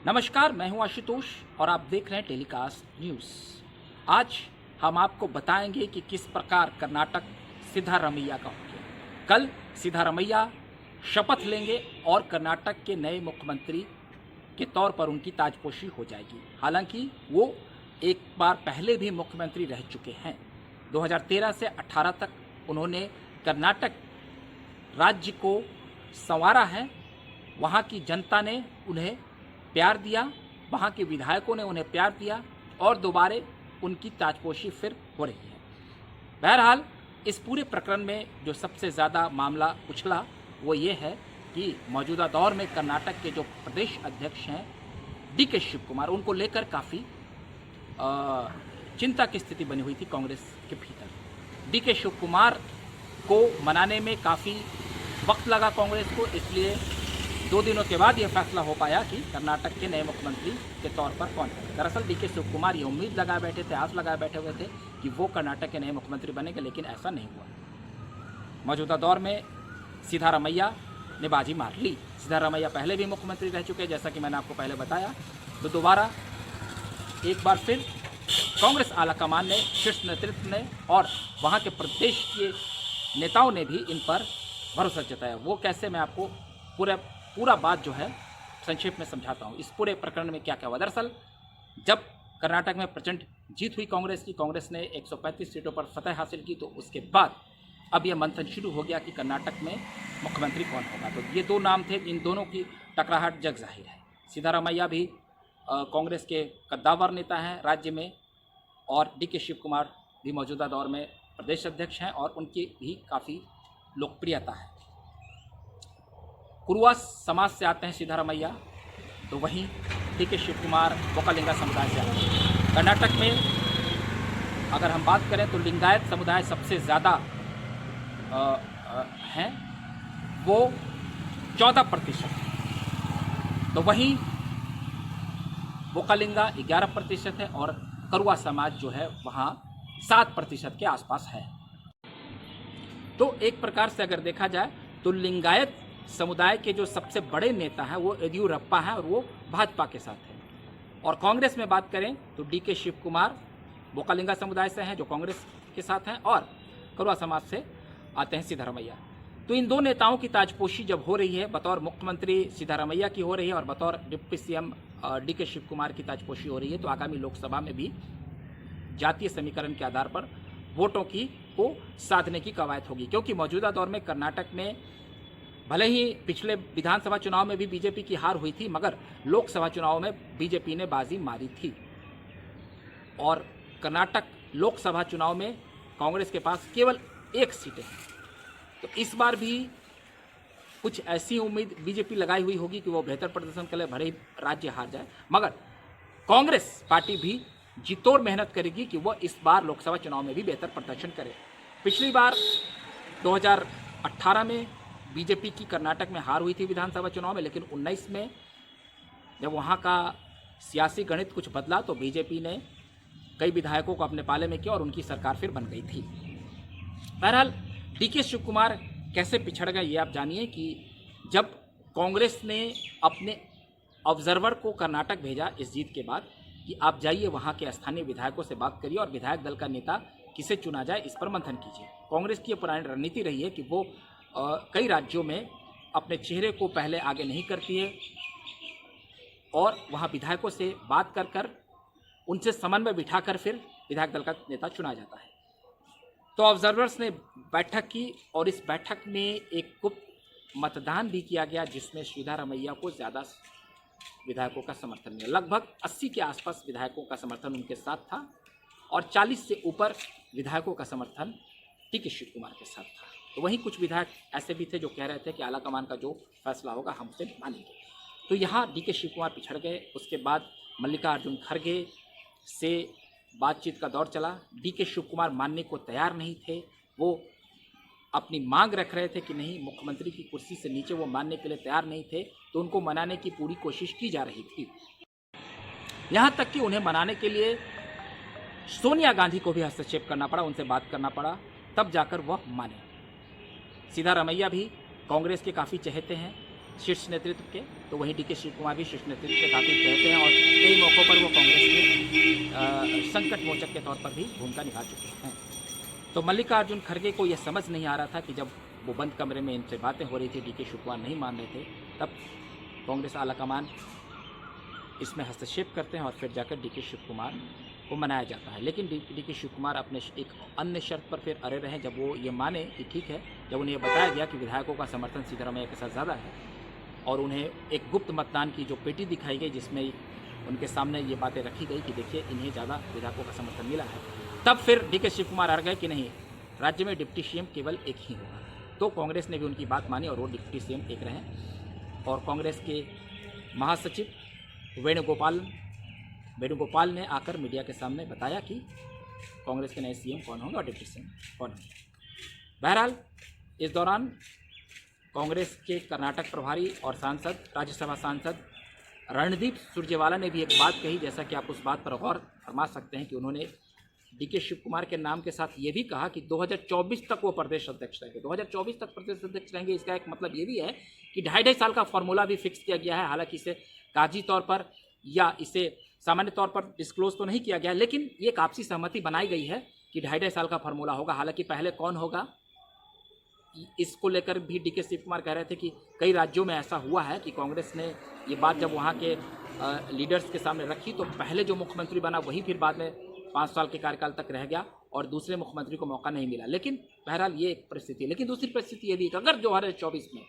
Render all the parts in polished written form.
नमस्कार, मैं हूं आशुतोष और आप देख रहे हैं टेलीकास्ट न्यूज़। आज हम आपको बताएंगे कि किस प्रकार कर्नाटक सिद्धारमैया का हो गया। कल सिद्धारमैया शपथ लेंगे और कर्नाटक के नए मुख्यमंत्री के तौर पर उनकी ताजपोशी हो जाएगी। हालांकि वो एक बार पहले भी मुख्यमंत्री रह चुके हैं। 2013 से 18 तक उन्होंने कर्नाटक राज्य को संवारा है। वहाँ की जनता ने उन्हें प्यार दिया, वहाँ के विधायकों ने उन्हें प्यार दिया और दोबारा उनकी ताजपोशी फिर हो रही है। बहरहाल इस पूरे प्रकरण में जो सबसे ज़्यादा मामला उछला वो ये है कि मौजूदा दौर में कर्नाटक के जो प्रदेश अध्यक्ष हैं DK शिव कुमार, उनको लेकर काफ़ी चिंता की स्थिति बनी हुई थी कांग्रेस के भीतर। DK शिव कुमार को मनाने में काफ़ी वक्त लगा कांग्रेस को, इसलिए 2 दिनों के बाद यह फैसला हो पाया कि कर्नाटक के नए मुख्यमंत्री के तौर पर कौन है। दरअसल DK शिव कुमार ये उम्मीद लगाए बैठे थे, आस लगाए बैठे हुए थे कि वो कर्नाटक के नए मुख्यमंत्री बनेंगे, लेकिन ऐसा नहीं हुआ। मौजूदा दौर में सिद्धारमैया ने बाजी मार ली। सिद्धारमैया पहले भी मुख्यमंत्री रह चुके हैं, जैसा कि मैंने आपको पहले बताया। तो दोबारा एक बार फिर कांग्रेस आलाकमान ने, शीर्ष नेतृत्व ने और वहाँ के प्रदेश के नेताओं ने भी इन पर भरोसा जताया। वो कैसे, मैं आपको पूरा बात जो है संक्षेप में समझाता हूँ। इस पूरे प्रकरण में क्या क्या हुआ। दरअसल जब कर्नाटक में प्रचंड जीत हुई कांग्रेस ने 135 सीटों पर फतह हासिल की, तो उसके बाद अब यह मंथन शुरू हो गया कि कर्नाटक में मुख्यमंत्री कौन होगा। तो ये 2 नाम थे, इन दोनों की टकराहट जग जाहिर है। सिद्धारमैया भी कांग्रेस के कद्दावर नेता हैं राज्य में, और DK शिव कुमार भी मौजूदा दौर में प्रदेश अध्यक्ष हैं और उनकी भी काफ़ी लोकप्रियता है। कुरुआ समाज से आते हैं सिद्धारमैया, तो वहीं DK शिव कुमार बोकालिंगा समुदाय से आते हैं। कर्नाटक में अगर हम बात करें तो लिंगायत समुदाय सबसे ज़्यादा हैं, वो 14%, तो वहीं बोकालिंगा 11% है और करुआ समाज जो है वहाँ 7% के आसपास है। तो एक प्रकार से अगर देखा जाए तो लिंगायत समुदाय के जो सबसे बड़े नेता हैं वो येदियुरप्पा हैं और वो भाजपा के साथ हैं। और कांग्रेस में बात करें तो DK शिव कुमार बोकालिंगा समुदाय से हैं जो कांग्रेस के साथ हैं, और करुआ समाज से आते हैं सिद्धारमैया। तो इन 2 नेताओं की ताजपोशी जब हो रही है, बतौर मुख्यमंत्री सिद्धारमैया की हो रही है और बतौर deputy CM DK Shivakumar की ताजपोशी हो रही है, तो आगामी लोकसभा में भी जातीय समीकरण के आधार पर वोटों को साधने की कवायद होगी। क्योंकि मौजूदा दौर में कर्नाटक में भले ही पिछले विधानसभा चुनाव में भी बीजेपी की हार हुई थी, मगर लोकसभा चुनाव में बीजेपी ने बाजी मारी थी। और कर्नाटक लोकसभा चुनाव में कांग्रेस के पास केवल 1 सीटें हैं। तो इस बार भी कुछ ऐसी उम्मीद बीजेपी लगाई हुई होगी कि वो बेहतर प्रदर्शन के लिए भले ही राज्य हार जाए, मगर कांग्रेस पार्टी भी जीतोड़ मेहनत करेगी कि वो इस बार लोकसभा चुनाव में भी बेहतर प्रदर्शन करे। पिछली बार 2018 में बीजेपी की कर्नाटक में हार हुई थी विधानसभा चुनाव में, लेकिन 19 में जब वहाँ का सियासी गणित कुछ बदला तो बीजेपी ने कई विधायकों को अपने पाले में किया और उनकी सरकार फिर बन गई थी। बहरहाल DK शिव कुमार कैसे पिछड़ गए ये आप जानिए कि जब कांग्रेस ने अपने ऑब्जर्वर को कर्नाटक भेजा इस जीत के बाद कि आप जाइए वहाँ के स्थानीय विधायकों से बात करिए और विधायक दल का नेता किसे चुना जाए इस पर मंथन कीजिए। कांग्रेस की पुरानी रणनीति रही है कि वो कई राज्यों में अपने चेहरे को पहले आगे नहीं करती है और वहाँ विधायकों से बात कर उनसे समन्वय बिठाकर फिर विधायक दल का नेता चुना जाता है। तो ऑब्जर्वर्स ने बैठक की और इस बैठक में एक गुप्त मतदान भी किया गया, जिसमें सिद्धारमैया को ज़्यादा विधायकों का समर्थन मिला। लगभग 80 के आसपास विधायकों का समर्थन उनके साथ था और 40 से ऊपर विधायकों का समर्थन DK शिव कुमार के साथ था। तो वहीं कुछ विधायक ऐसे भी थे जो कह रहे थे कि आलाकमान का जो फैसला होगा हम उसे मानेंगे। तो यहाँ DK शिव कुमार पिछड़ गए। उसके बाद मल्लिकार्जुन खड़गे से बातचीत का दौर चला। DK शिव कुमार मानने को तैयार नहीं थे, वो अपनी मांग रख रहे थे कि नहीं, मुख्यमंत्री की कुर्सी से नीचे वो मानने के लिए तैयार नहीं थे, तो उनको मनाने की पूरी कोशिश की जा रही थी। यहाँ तक कि उन्हें मनाने के लिए सोनिया गांधी को भी हस्तक्षेप करना पड़ा, उनसे बात करना पड़ा, तब जाकर वह माने। सिद्धारमैया भी कांग्रेस के काफ़ी चहेते हैं शीर्ष नेतृत्व के, तो वहीं डीके शिव कुमार भी शीर्ष नेतृत्व के काफ़ी कहते हैं और कई मौक़ों पर वो कांग्रेस के संकट मोचक के तौर पर भी भूमिका निभा चुके हैं। तो मल्लिकार्जुन खड़गे को यह समझ नहीं आ रहा था कि जब वो बंद कमरे में इनसे बातें हो रही थी, डीके शिव कुमार नहीं मान रहे थे, तब कांग्रेस आलाकमान इसमें हस्तक्षेप करते हैं और फिर जाकर डीके शिव कुमार को मनाया जाता है। लेकिन डीके शिव कुमार अपने एक अन्य शर्त पर फिर अड़े रहे। जब वो ये माने कि ठीक है, जब उन्हें बताया गया कि विधायकों का समर्थन सिद्धरामैया के साथ ज़्यादा है और उन्हें एक गुप्त मतदान की जो पेटी दिखाई गई जिसमें उनके सामने ये बातें रखी गई कि देखिए इन्हें ज़्यादा विधायकों का समर्थन मिला है, तब फिर डीके शिव कुमार अड़ गए कि नहीं, राज्य में डिप्टी सीएम केवल एक ही होगा। तो कांग्रेस ने भी उनकी बात मानी और वो डिप्टी सीएम एक रहे और कांग्रेस के महासचिव वेणुगोपाल ने आकर मीडिया के सामने बताया कि कांग्रेस के नए सीएम कौन होंगे और डिप्टी सीएम कौन होंगे। बहरहाल इस दौरान कांग्रेस के कर्नाटक प्रभारी और सांसद, राज्यसभा सांसद रणदीप सुरजेवाला ने भी एक बात कही, जैसा कि आप उस बात पर गौर फरमा सकते हैं कि उन्होंने डीके शिव कुमार के नाम के साथ ये भी कहा कि 2024 तक वो प्रदेश अध्यक्ष रहेंगे। 2024 तक प्रदेश अध्यक्ष रहेंगे, इसका एक मतलब ये भी है कि 2.5 साल का फॉर्मूला भी फिक्स किया गया है। हालांकि इसे कागजी तौर पर या इसे सामान्य तौर पर डिस्क्लोज तो नहीं किया गया, लेकिन ये एक आपसी सहमति बनाई गई है कि 2.5 साल का फॉर्मूला होगा। हालांकि पहले कौन होगा इसको लेकर भी डीके शिव कुमार कह रहे थे कि कई राज्यों में ऐसा हुआ है कि कांग्रेस ने ये बात जब वहाँ के लीडर्स के सामने रखी तो पहले जो मुख्यमंत्री बना वही फिर बाद में 5 साल के कार्यकाल तक रह गया और दूसरे मुख्यमंत्री को मौका नहीं मिला। लेकिन बहरहाल ये एक परिस्थिति है। लेकिन दूसरी परिस्थिति ये भी कि अगर 2024 में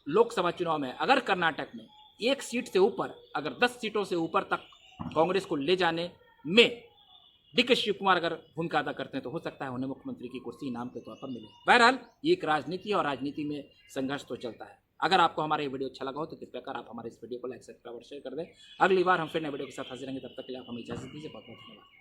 लोकसभा चुनाव में अगर कर्नाटक में एक सीट से ऊपर, अगर 10 सीटों से ऊपर तक कांग्रेस को ले जाने में डीके शिव कुमार अगर भूमिका अदा करते हैं तो हो सकता है उन्हें मुख्यमंत्री की कुर्सी इनाम के तौर पर मिले। बहरहाल ये एक राजनीति है और राजनीति में संघर्ष तो चलता है। अगर आपको हमारा ये वीडियो अच्छा लगा हो तो कृपया कर आप हमारे इस वीडियो को लाइक, सब्सक्राइब और शेयर कर दें। अगली बार हम फिर नए वीडियो के साथ हाजिर रहेंगे, तब तक के लिए आप हमें इजाजत दीजिए। बहुत बहुत धन्यवाद।